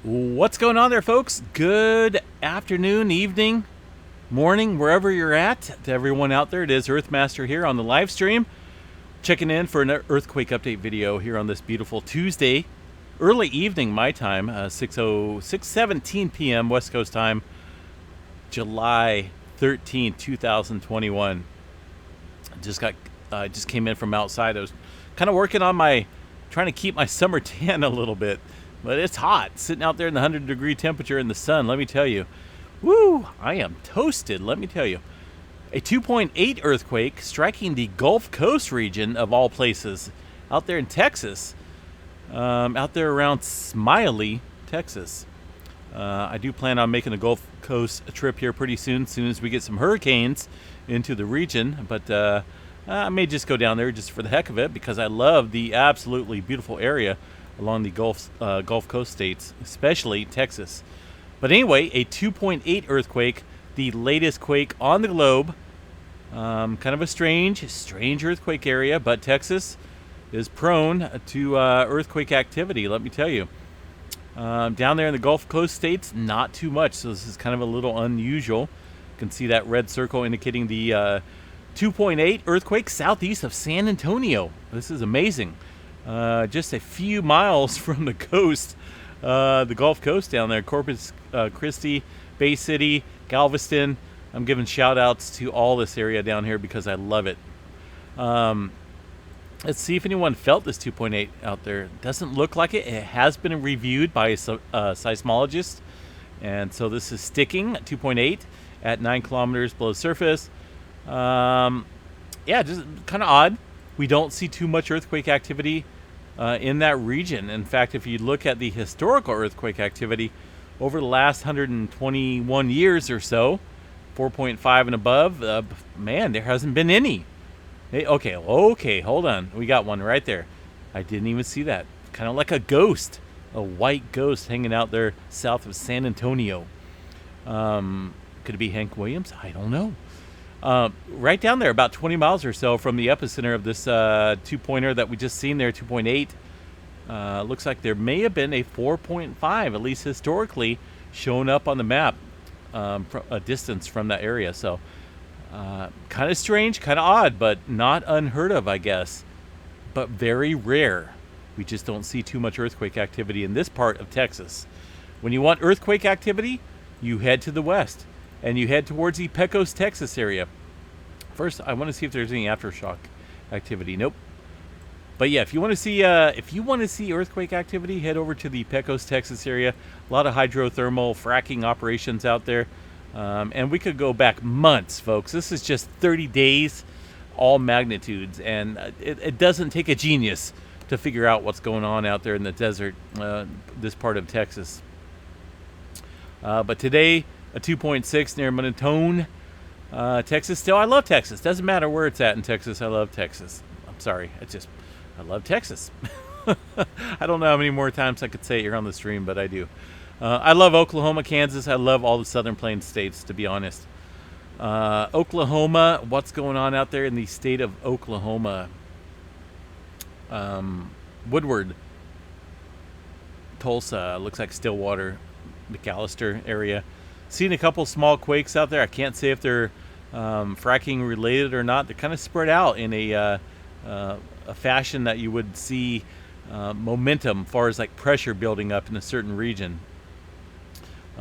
What's going on there, folks? Good afternoon, evening, morning, wherever you're at. To everyone out there, it is Earthmaster here on the live stream, checking in for an earthquake update video here on this beautiful Tuesday, early evening my time, 6:17 p.m. West Coast time, July 13, 2021. Just came in from outside. I was kind of working on trying to keep my summer tan a little bit. But it's hot, sitting out there in the 100-degree temperature in the sun, let me tell you. Woo, I am toasted, let me tell you. A 2.8 earthquake striking the Gulf Coast region, of all places, out there in Texas. Out there around Smiley, Texas. I do plan on making a Gulf Coast trip here pretty soon as we get some hurricanes into the region. But I may just go down there just for the heck of it, because I love the absolutely beautiful area along the Gulf Coast states, especially Texas. But anyway, a 2.8 earthquake, the latest quake on the globe. Kind of a strange earthquake area, but Texas is prone to earthquake activity, let me tell you. Down there in the Gulf Coast states, not too much, so this is kind of a little unusual. You can see that red circle indicating the 2.8 earthquake southeast of San Antonio. This is amazing. Just a few miles from the coast, the Gulf Coast down there, Corpus Christi, Bay City, Galveston. I'm giving shout outs to all this area down here because I love it. Let's see if anyone felt this 2.8 out there. Doesn't look like it. It has been reviewed by a seismologist, and so this is sticking at 2.8 at 9 kilometers below surface. Yeah, just kind of odd. We don't see too much earthquake activity in that region. In fact, if you look at the historical earthquake activity over the last 121 years or so, 4.5 and above, man, there hasn't been any. Hey, okay, hold on. We got one right there. I didn't even see that. Kind of like a ghost, a white ghost hanging out there south of San Antonio. Could it be Hank Williams? I don't know. Right down there, about 20 miles or so from the epicenter of this two-pointer that we just seen there, 2.8. Looks like there may have been a 4.5, at least historically, shown up on the map from a distance from that area. So kind of strange, kind of odd, but not unheard of, I guess. But very rare. We just don't see too much earthquake activity in this part of Texas. When you want earthquake activity, you head to the west. And you head towards the Pecos, Texas area. First, I want to see if there's any aftershock activity. Nope. But yeah, if you want to see earthquake activity, head over to the Pecos, Texas area. A lot of hydrothermal fracking operations out there, and we could go back months, folks. This is just 30 days, all magnitudes, and it doesn't take a genius to figure out what's going on out there in the desert, this part of Texas. But today, a 2.6 near Monotone, Texas. Still, I love Texas. Doesn't matter where it's at in Texas. I love Texas. I'm sorry. I love Texas. I don't know how many more times I could say it here on the stream, but I do. I love Oklahoma, Kansas. I love all the Southern Plains states, to be honest. Oklahoma, what's going on out there in the state of Oklahoma? Woodward, Tulsa, looks like Stillwater, McAllister area. Seen a couple small quakes out there. I can't say if they're fracking related or not. They're kind of spread out in a fashion that you would see momentum, as far as like pressure building up in a certain region.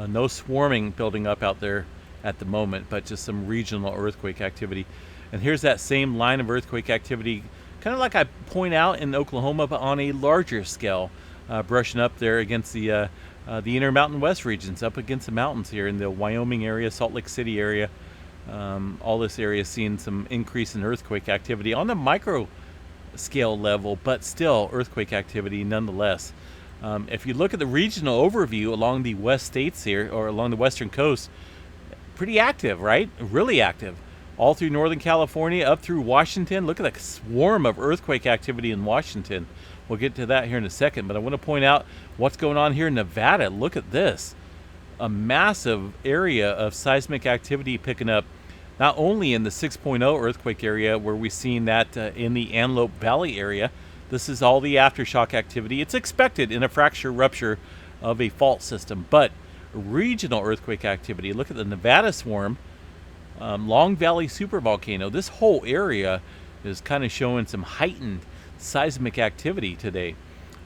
No swarming building up out there at the moment, but just some regional earthquake activity. And here's that same line of earthquake activity, kind of like I point out in Oklahoma, but on a larger scale, brushing up there against the Intermountain West regions, up against the mountains here in the Wyoming area, Salt Lake City area. All this area is seeing some increase in earthquake activity on the micro scale level, but still earthquake activity nonetheless. If you look at the regional overview along the west states here, or along the western coast, pretty active, right? Really active. All through Northern California, up through Washington. Look at that swarm of earthquake activity in Washington. We'll get to that here in a second, but I want to point out what's going on here in Nevada. Look at this. A massive area of seismic activity picking up, not only in the 6.0 earthquake area where we've seen that in the Antelope Valley area. This is all the aftershock activity. It's expected in a fracture rupture of a fault system. But regional earthquake activity, look at the Nevada swarm, Long Valley supervolcano. This whole area is kind of showing some heightened seismic activity today.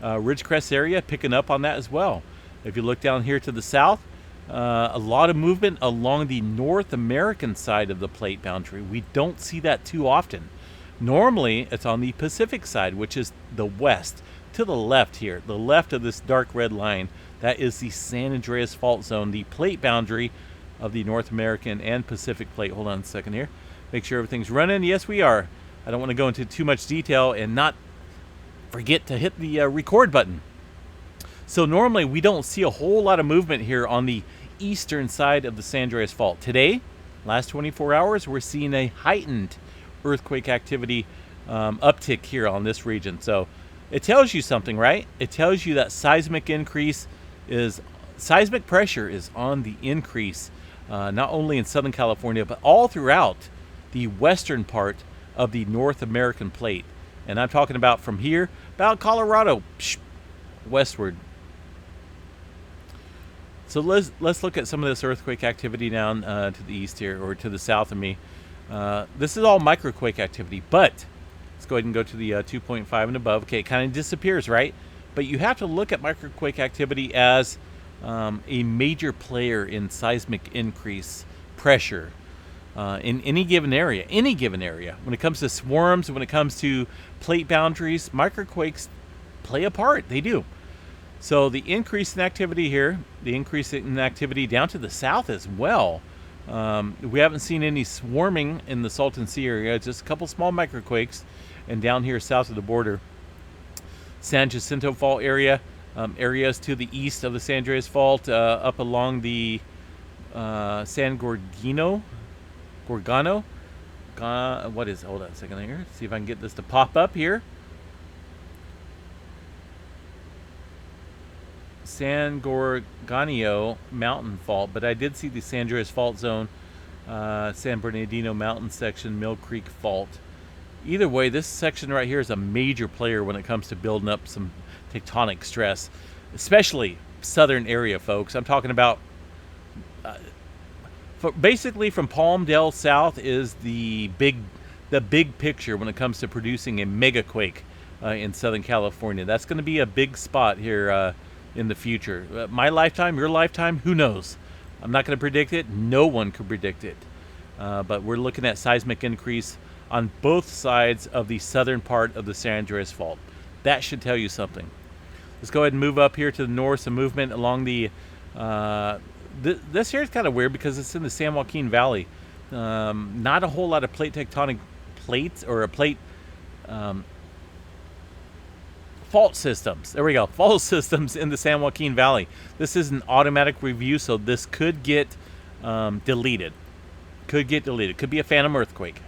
Ridgecrest area picking up on that as well. If you look down here to the south, a lot of movement along the North American side of the plate boundary. We don't see that too often. Normally, it's on the Pacific side, which is the west. To the left here, the left of this dark red line, that is the San Andreas Fault Zone, the plate boundary of the North American and Pacific plate. Hold on a second here. Make sure everything's running. Yes, we are. I don't want to go into too much detail and not forget to hit the record button. So normally we don't see a whole lot of movement here on the eastern side of the San Andreas Fault. Today, last 24 hours, we're seeing a heightened earthquake activity uptick here on this region. So it tells you something, right? It tells you that seismic pressure is on the increase, not only in Southern California, but all throughout the western part of the North American plate. And I'm talking about from here, about Colorado, westward. So let's look at some of this earthquake activity down to the east here, or to the south of me. This is all microquake activity, but let's go ahead and go to the 2.5 and above. Okay, it kind of disappears, right? But you have to look at microquake activity as a major player in seismic increase pressure in any given area. When it comes to swarms, when it comes to plate boundaries, microquakes play a part. They do. So the increase in activity here, the increase in activity down to the south as well. We haven't seen any swarming in the Salton Sea area, just a couple small microquakes. And down here south of the border, San Jacinto Fault area, areas to the east of the San Andreas Fault, up along the San Gorgano. Hold on a second here. See if I can get this to pop up here. San Gorgonio Mountain Fault, but I did see the San Andreas Fault Zone, San Bernardino Mountain section, Mill Creek Fault. Either way, this section right here is a major player when it comes to building up some tectonic stress, especially southern area, folks. I'm talking about basically from Palmdale south is the big picture when it comes to producing a megaquake in Southern California. That's going to be a big spot here in the future. My lifetime, your lifetime, who knows? I'm not going to predict it. No one could predict it. But we're looking at seismic increase on both sides of the southern part of the San Andreas Fault. That should tell you something. Let's go ahead and move up here to the north. Some movement along the... this here is kind of weird because it's in the San Joaquin Valley. Not a whole lot of plate tectonic plates or plate... fault systems. There we go. Fault systems in the San Joaquin Valley. This is an automatic review, so this could get deleted. Could be a phantom earthquake.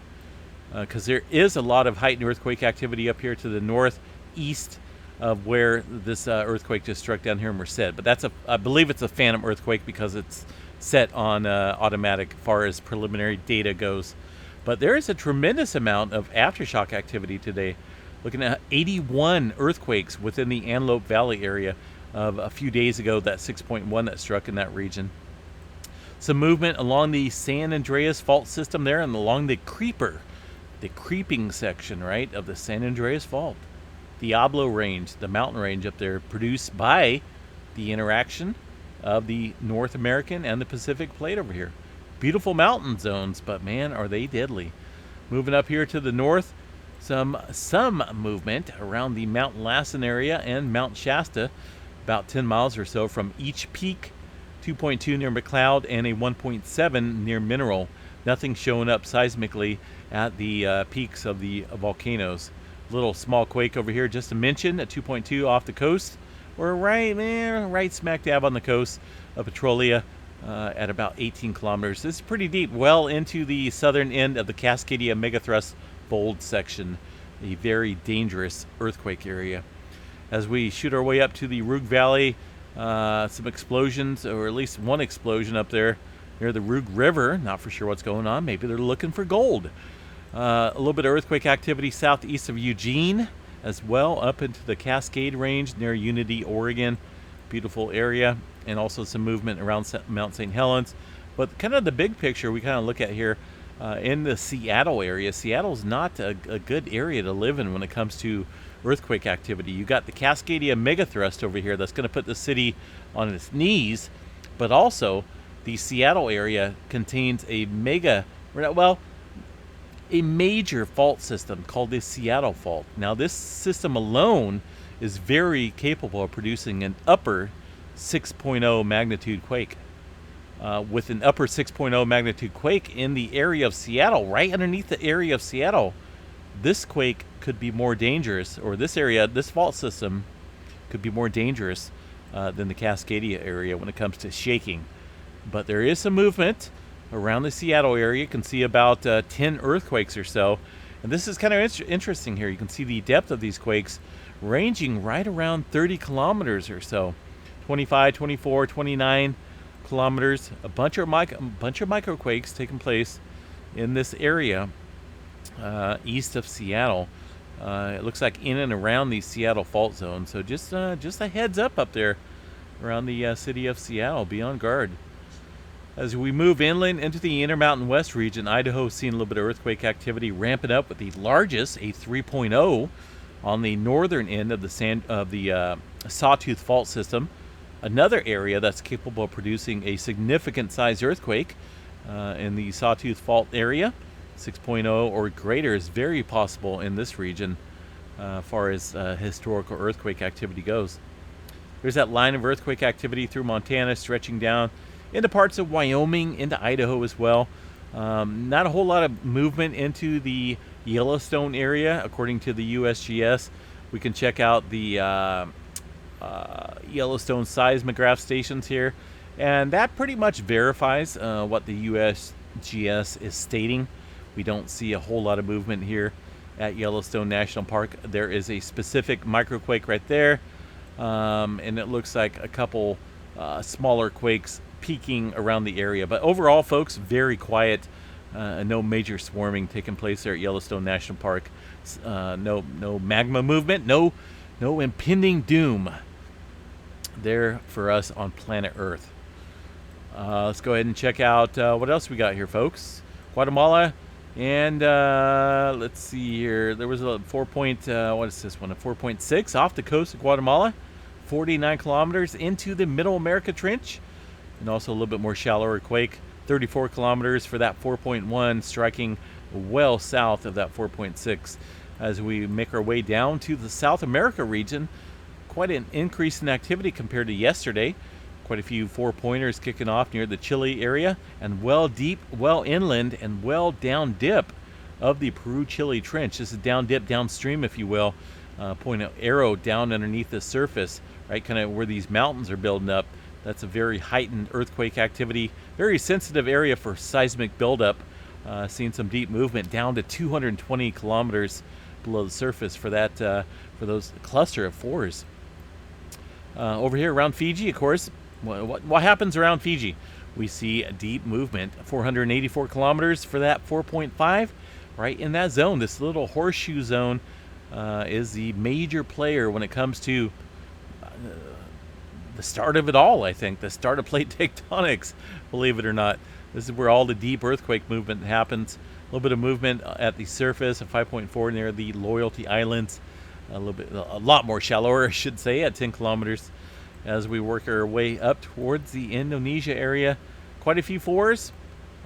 Because there is a lot of heightened earthquake activity up here to the northeast of where this earthquake just struck down here in Merced. But I believe it's a phantom earthquake because it's set on automatic as far as preliminary data goes. But there is a tremendous amount of aftershock activity today. Looking at 81 earthquakes within the Antelope Valley area of a few days ago, that 6.1 that struck in that region. Some movement along the San Andreas Fault system there and along the creeping section, right, of the San Andreas Fault. Diablo Range, the mountain range up there, produced by the interaction of the North American and the Pacific plate over here. Beautiful mountain zones, but man, are they deadly. Moving up here to the north, some movement around the Mount Lassen area and Mount Shasta, about 10 miles or so from each peak, 2.2 near McLeod and a 1.7 near Mineral. Nothing showing up seismically at the peaks of the volcanoes. Little small quake over here, just to mention, at 2.2 off the coast. We're right smack dab on the coast of Petrolia at about 18 kilometers. This is pretty deep, well into the southern end of the Cascadia megathrust fold section, a very dangerous earthquake area. As we shoot our way up to the Rogue Valley, some explosions, or at least one explosion up there near the Rogue River. Not for sure what's going on. Maybe they're looking for gold. A little bit of earthquake activity southeast of Eugene as well, up into the Cascade Range near Unity, Oregon. beautiful area, and also some movement around Mount St. Helens. But kind of the big picture we kind of look at here in the Seattle area. Seattle's not a good area to live in when it comes to earthquake activity. You got the Cascadia megathrust over here that's going to put the city on its knees, but also the Seattle area contains a major fault system called the Seattle Fault. Now, this system alone is very capable of producing an upper 6.0 magnitude quake. With an upper 6.0 magnitude quake in the area of Seattle, right underneath the area of Seattle, this quake could be more dangerous, or this fault system could be more dangerous than the Cascadia area when it comes to shaking. But there is some movement around the Seattle area. You can see about 10 earthquakes or so. And this is kind of interesting here. You can see the depth of these quakes ranging right around 30 kilometers or so. 25, 24, 29 kilometers. A bunch of microquakes taking place in this area east of Seattle. It looks like in and around the Seattle fault zone. So just a heads up there around the city of Seattle. Be on guard. As we move inland into the Intermountain West region, Idaho is seeing a little bit of earthquake activity ramping up, with the largest, a 3.0, on the northern end of the Sawtooth Fault system. Another area that's capable of producing a significant size earthquake in the Sawtooth Fault area. 6.0 or greater is very possible in this region as far as historical earthquake activity goes. There's that line of earthquake activity through Montana stretching down into parts of Wyoming, into Idaho as well. Not a whole lot of movement into the Yellowstone area, according to the USGS. We can check out the Yellowstone seismograph stations here, and that pretty much verifies what the USGS is stating. We don't see a whole lot of movement here at Yellowstone National Park. There is a specific microquake right there, and it looks like a couple smaller quakes peaking around the area. But overall, folks, very quiet. No major swarming taking place there at Yellowstone National Park. No magma movement. No impending doom there for us on planet Earth. Let's go ahead and check out what else we got here, folks. Guatemala, and let's see here. There was a 4.6 off the coast of Guatemala, 49 kilometers into the Middle America Trench, and also a little bit more shallower quake, 34 kilometers for that 4.1, striking well south of that 4.6. As we make our way down to the South America region, quite an increase in activity compared to yesterday. Quite a few four-pointers kicking off near the Chile area, and well inland and well down dip of the Peru-Chile Trench. This is down dip, downstream, if you will. Point an arrow down underneath the surface, right, kind of where these mountains are building up. That's a very heightened earthquake activity, very sensitive area for seismic buildup. Seeing some deep movement down to 220 kilometers below the surface for that for those cluster of fours. Over here around Fiji, of course, what happens around Fiji? We see a deep movement, 484 kilometers for that 4.5, right in that zone. This little horseshoe zone is the major player when it comes to the start of it all, I think. The start of plate tectonics, believe it or not. This is where all the deep earthquake movement happens. A little bit of movement at the surface of 5.4 near the Loyalty Islands. A lot more shallower, I should say, at 10 kilometers. As we work our way up towards the Indonesia area, quite a few fours.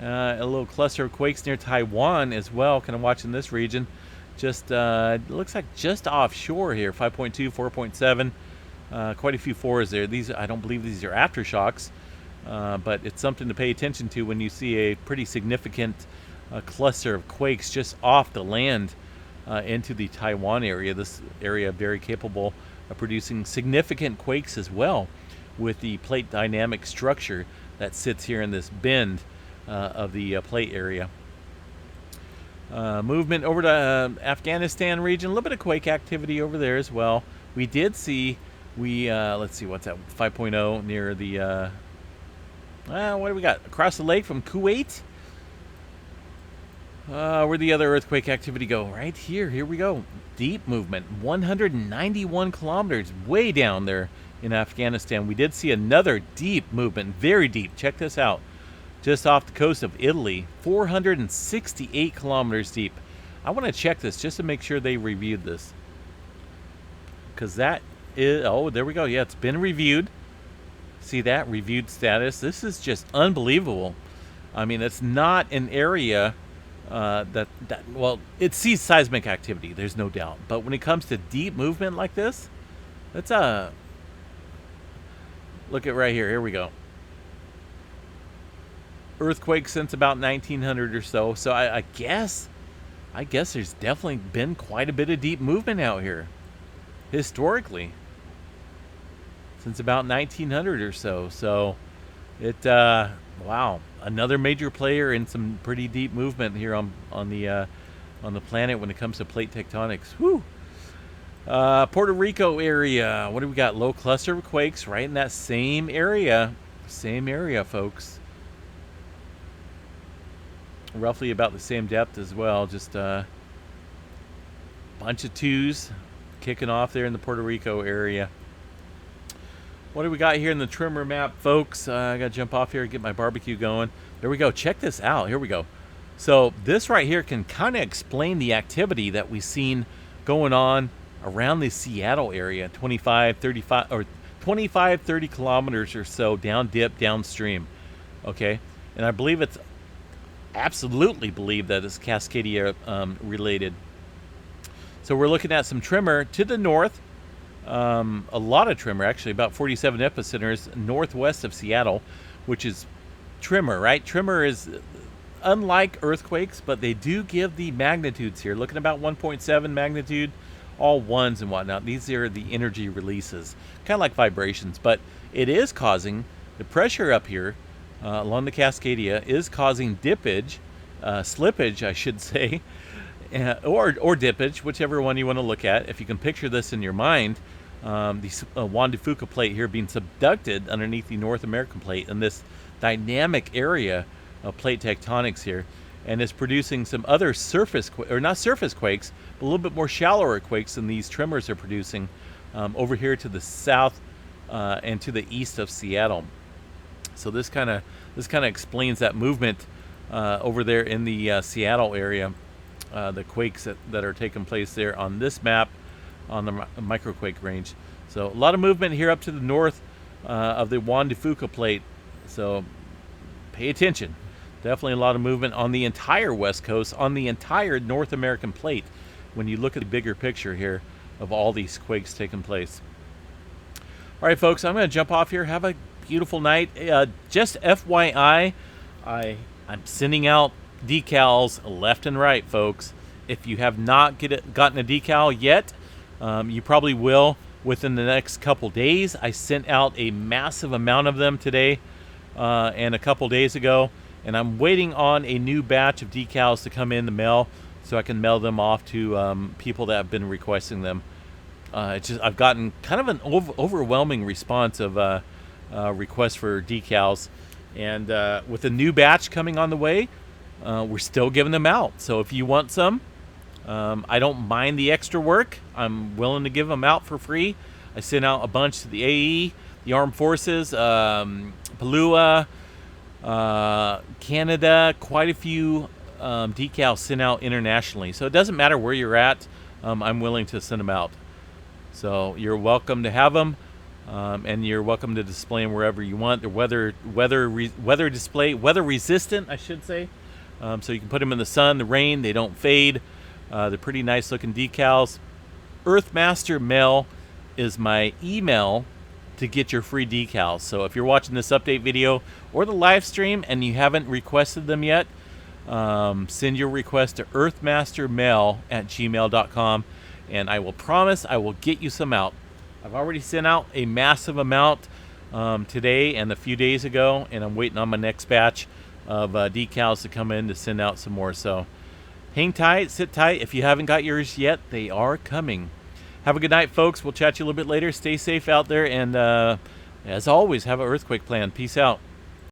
A little cluster of quakes near Taiwan as well, kind of watching this region. Just it looks like just offshore here, 5.2, 4.7. Quite a few fours there. I don't believe these are aftershocks, but it's something to pay attention to when you see a pretty significant cluster of quakes just off the land into the Taiwan area. This area very capable of producing significant quakes as well, with the plate dynamic structure that sits here in this bend of the plate area. Movement over to Afghanistan region, a little bit of quake activity over there as well. We did see, let's see, what's that, 5.0 near the, what do we got? Across the lake from Kuwait? Where'd the other earthquake activity go? Right here. Here we go. Deep movement. 191 kilometers way down there in Afghanistan. We did see another deep movement, very deep. Check this out. Just off the coast of Italy, 468 kilometers deep. I want to check this just to make sure they reviewed this. Because that is, oh, there we go. Yeah, it's been reviewed. See that? Reviewed status. This is just unbelievable. I mean, it's not an area well, it sees seismic activity, there's no doubt. But when it comes to deep movement like this, that's look at right here. Here we go. Earthquake since about 1900 or so. So I guess there's definitely been quite a bit of deep movement out here, historically, since about 1900 or so. So it wow, another major player in some pretty deep movement here on the planet when it comes to plate tectonics. Whew. Puerto Rico area. What do we got? Low cluster of quakes right in that same area. Same area, folks. Roughly about the same depth as well. Just a bunch of twos kicking off there in the Puerto Rico area. What do we got here in the tremor map, folks? I got to jump off here and get my barbecue going. There we go. Check this out. Here we go. So this right here can kind of explain the activity that we've seen going on around the Seattle area, 25, 30 kilometers or so down dip, downstream. Okay? And I believe it's absolutely believe that it's Cascadia related. So we're looking at some tremor to the north. A lot of tremor, actually, about 47 epicenters northwest of Seattle, which is tremor, right? Tremor is unlike earthquakes, but they do give the magnitudes here. Looking about 1.7 magnitude, all ones and whatnot. These are the energy releases, kind of like vibrations, but it is causing the pressure up here along the Cascadia is causing dippage, slippage, I should say, or dippage, whichever one you want to look at. If you can picture this in your mind, the Juan de Fuca plate here being subducted underneath the North American plate in this dynamic area of plate tectonics here, and is producing some other surface, or not surface quakes, but a little bit more shallower quakes than these tremors are producing over here to the south and to the east of Seattle. So this kind of explains that movement over there in the Seattle area, the quakes that are taking place there on this map on the microquake range. So a lot of movement here up to the north of the Juan de Fuca plate. So pay attention. Definitely a lot of movement on the entire West Coast, on the entire North American plate, when you look at the bigger picture here of all these quakes taking place. All right, folks, I'm going to jump off here. Have a beautiful night. Just FYI, I'm sending out decals left and right, folks. If you have not gotten a decal yet, you probably will within the next couple days. I sent out a massive amount of them today and a couple days ago, and I'm waiting on a new batch of decals to come in the mail so I can mail them off to people that have been requesting them. I've gotten kind of an overwhelming response of requests for decals, and with a new batch coming on the way, we're still giving them out. So if you want some, I don't mind the extra work. I'm willing to give them out for free. I sent out a bunch to the AE, the Armed Forces, Palua, Canada, quite a few decals sent out internationally. So it doesn't matter where you're at. I'm willing to send them out. So you're welcome to have them, and you're welcome to display them wherever you want. They're weather resistant, I should say. So you can put them in the sun, the rain. They don't fade. They're pretty nice looking decals. Earthmaster Mail is my email to get your free decals. So if you're watching this update video or the live stream and you haven't requested them yet, send your request to earthmastermail@gmail.com, and I will promise I will get you some out. I've already sent out a massive amount today and a few days ago, and I'm waiting on my next batch of decals to come in to send out some more. So hang tight, sit tight. If you haven't got yours yet, they are coming. Have a good night, folks. We'll chat to you a little bit later. Stay safe out there, and as always, have an earthquake plan. Peace out.